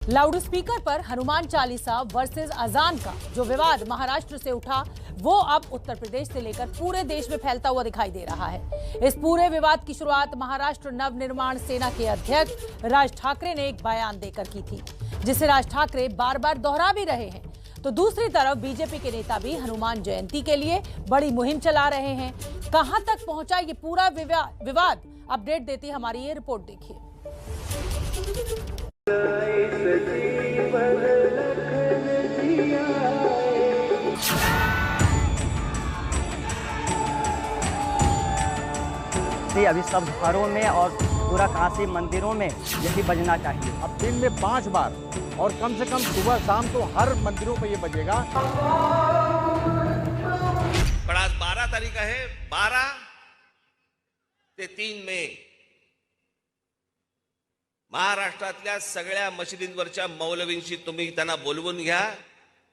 Loud speaker पर Hanuman Chalisa versus अजान का जो विवाद महाराष्ट्र से उठा, वो अब उत्तर प्रदेश से लेकर पूरे देश में फैलता हुआ दिखाई दे रहा है। इस पूरे विवाद की शुरुआत महाराष्ट्र नवनिर्माण सेना के अध्यक्ष राज ठाकरे ने एक बयान देकर की थी, जिसे राज ठाकरे बार बार दोहरा भी रहे हैं। तो दूसरी तरफ बीजेपी के नेता भी हनुमान जयंती के लिए बड़ी मुहिम चला रहे हैं। कहां तक पहुंचा ये पूरा विवाद, अपडेट देती हमारी ये रिपोर्ट देखिए। अभी सब घरों में और पूरा काशी मंदिरों में यही बजना चाहिए। अब दिन में 5 बार और कम से कम सुबह शाम तो हर मंदिरों पे ये बजेगा। पण आज 12 तारीख आहे, 12 ते 3 मे महाराष्ट्रातल्या सगळ्या मशिदींवरच्या मौलवींशी तुम्ही त्यांना बोलवून घ्या,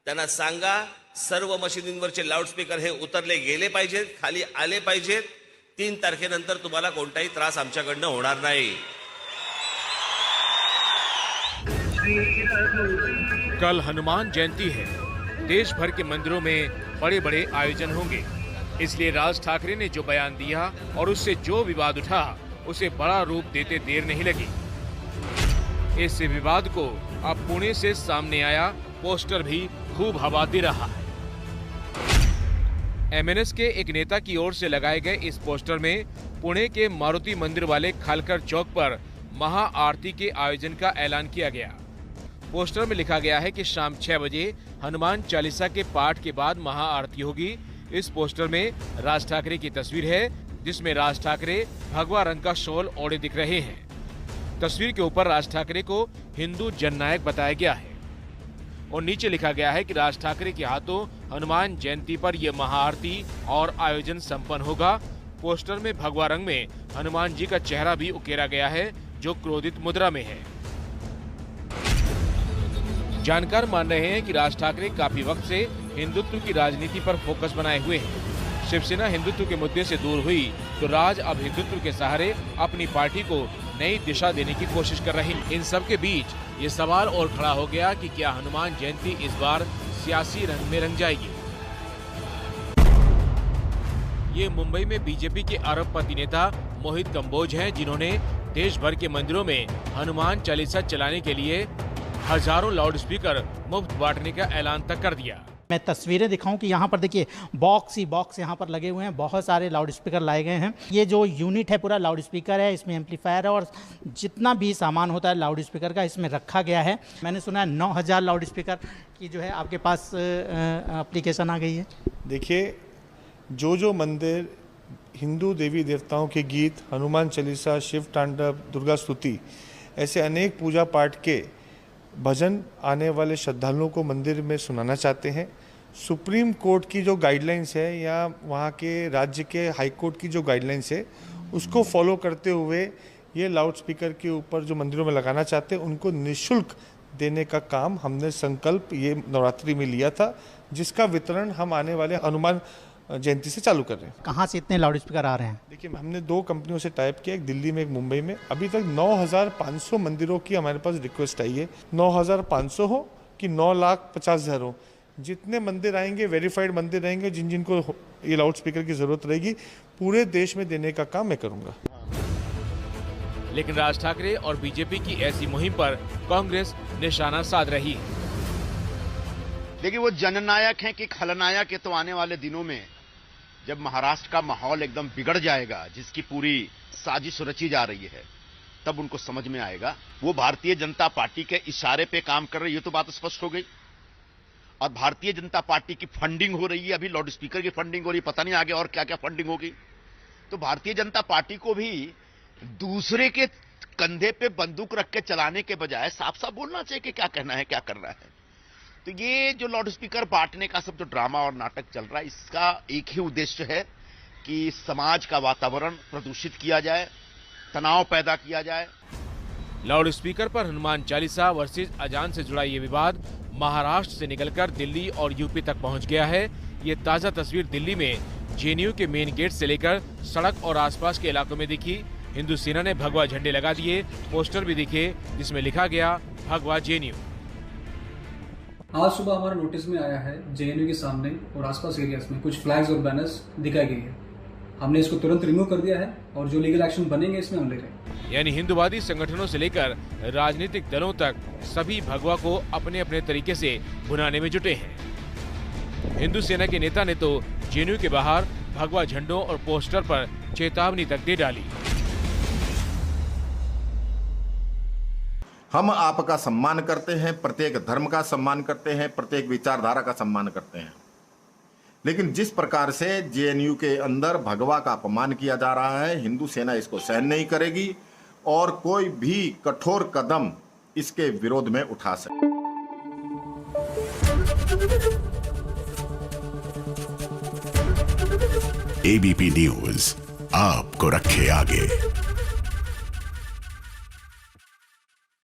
त्यांना सांगा सर्व मशिदींवरचे लाऊडस्पीकर हे उतरले गेले पाहिजेत, खाली आले पाहिजेत। 3 तारखेनंतर तुम्हाला कोणताही त्रास आमच्याकडनं होणार नाही। कल हनुमान जयंती है, देश भर के मंदिरों में बड़े बड़े आयोजन होंगे, इसलिए राज ठाकरे ने जो बयान दिया और उससे जो विवाद उठा, उसे बड़ा रूप देते देर नहीं लगी। इस विवाद को अब पुणे से सामने आया पोस्टर भी खूब हवा दे रहा है। एमएनएस के एक नेता की ओर से लगाए गए इस पोस्टर में पुणे के मारुति मंदिर वाले खालकर चौक पर महाआरती के आयोजन का ऐलान किया गया। पोस्टर में लिखा गया है कि शाम 6 बजे हनुमान चालीसा के पाठ के बाद महाआरती होगी। इस पोस्टर में राज ठाकरे की तस्वीर है, जिसमें राज ठाकरे भगवा रंग का शॉल ओढ़े दिख रहे हैं। तस्वीर के ऊपर राज ठाकरे को हिंदू जननायक बताया गया है और नीचे लिखा गया है कि राज ठाकरे के हाथों हनुमान जयंती पर यह महाआरती और आयोजन संपन्न होगा। पोस्टर में भगवा रंग में हनुमान जी का चेहरा भी उकेरा गया है, जो क्रोधित मुद्रा में है। जानकार मान रहे हैं कि राज ठाकरे काफी वक्त से हिंदुत्व की राजनीति पर फोकस बनाए हुए हैं। शिवसेना हिंदुत्व के मुद्दे से दूर हुई तो राज अब हिंदुत्व के सहारे अपनी पार्टी को नई दिशा देने की कोशिश कर रही। इन सब के बीच ये सवाल और खड़ा हो गया कि क्या हनुमान जयंती इस बार सियासी रंग में रंग जाएगी। ये मुंबई में बीजेपी के अरबपति नेता मोहित कंबोज हैं, जिन्होंने देश भर के मंदिरों में हनुमान चालीसा चलाने के लिए हजारों लाउडस्पीकर मुफ्त बांटने का ऐलान तक कर दिया। मैं तस्वीरें दिखाऊं कि यहाँ पर देखिए बॉक्स ही बॉक्स यहाँ पर लगे हुए हैं, बहुत सारे लाउड स्पीकर लाए गए हैं। ये जो यूनिट है पूरा लाउड स्पीकर है, इसमें एम्पलीफायर है और जितना भी सामान होता है लाउड स्पीकर का इसमें रखा गया है। मैंने सुना है 9000 लाउड स्पीकर की जो है आपके पास एप्लीकेशन आ गई है। देखिए, जो मंदिर हिंदू देवी देवताओं के गीत, हनुमान चालीसा, शिव तांडव, दुर्गा स्तुति, ऐसे अनेक पूजा पाठ के भजन आने वाले श्रद्धालुओं को मंदिर में सुनाना चाहते हैं, सुप्रीम कोर्ट की जो गाइडलाइंस है या वहाँ के राज्य के हाई कोर्ट की जो गाइडलाइंस है उसको फॉलो करते हुए ये लाउड स्पीकर के ऊपर जो मंदिरों में लगाना चाहते हैं उनको निःशुल्क देने का काम हमने संकल्प ये नवरात्रि में लिया था, जिसका वितरण हम आने वाले हनुमान जयंती से चालू कर रहे हैं। कहाँ से इतने लाउड स्पीकर आ रहे हैं? देखिए, हमने 2 कंपनियों से टाइप किया, एक दिल्ली में एक मुंबई में। अभी तक 9500 मंदिरों की हमारे पास रिक्वेस्ट आई है। 9500 हो कि 9,50,000 हो, जितने मंदिर आएंगे वेरीफाइड मंदिर रहेंगे, जिनको ये लाउड स्पीकर की जरूरत रहेगी, पूरे देश में देने का काम मैं करूंगा। लेकिन राज ठाकरे और बीजेपी की ऐसी मुहिम पर कांग्रेस निशाना साध रही है। देखिए, वो जननायक हैं कि खलनायक है, तो आने वाले दिनों में जब महाराष्ट्र का माहौल एकदम बिगड़ जाएगा, जिसकी पूरी साजिश रची जा रही है, तब उनको समझ में आएगा। वो भारतीय जनता पार्टी के इशारे पे काम कर रही है, ये तो बात स्पष्ट हो गई। और भारतीय जनता पार्टी की फंडिंग हो रही है, अभी लाउड स्पीकर की फंडिंग हो रही है, पता नहीं आगे और क्या क्या फंडिंग होगी। तो भारतीय जनता पार्टी को भी दूसरे के कंधे पे बंदूक रख के चलाने के बजाय साफ साफ बोलना चाहिए कि क्या कहना है, क्या करना है। तो ये जो लाउड स्पीकर बांटने का सब जो ड्रामा और नाटक चल रहा है, इसका एक ही उद्देश्य है कि समाज का वातावरण प्रदूषित किया जाए, तनाव पैदा किया जाए। लाउड स्पीकर पर हनुमान चालीसा वर्सेस अजान से जुड़ा ये विवाद महाराष्ट्र से निकलकर दिल्ली और यूपी तक पहुंच गया है। ये ताजा तस्वीर दिल्ली में जेएनयू के मेन गेट से लेकर सड़क और आसपास के इलाकों में दिखी। हिंदू सेना ने भगवा झंडे लगा दिए, पोस्टर भी दिखे जिसमें लिखा गया भगवा जेएनयू। आज सुबह हमारे नोटिस में आया है जेएनयू के सामने और आसपास एरियाज में कुछ फ्लैग्स और बैनर्स दिखाई गई है। हमने इसको तुरंत रिमूव कर दिया है और जो लीगल एक्शन बनेंगे इसमें हम ले रहे हैं। यानी हिंदुवादी संगठनों से लेकर राजनीतिक दलों तक सभी भगवा को अपने अपने तरीके से भुनाने में जुटे हैं। हिंदू सेना के नेता ने तो जेएनयू के बाहर भगवा झंडों और पोस्टर पर चेतावनी तक दे डाली। हम आपका सम्मान करते हैं, प्रत्येक धर्म का सम्मान करते हैं, प्रत्येक विचारधारा का सम्मान करते हैं, लेकिन जिस प्रकार से जेएनयू के अंदर भगवा का अपमान किया जा रहा है, हिंदू सेना इसको सहन नहीं करेगी और कोई भी कठोर कदम इसके विरोध में उठा सके। एबीपी न्यूज आपको रखे आगे।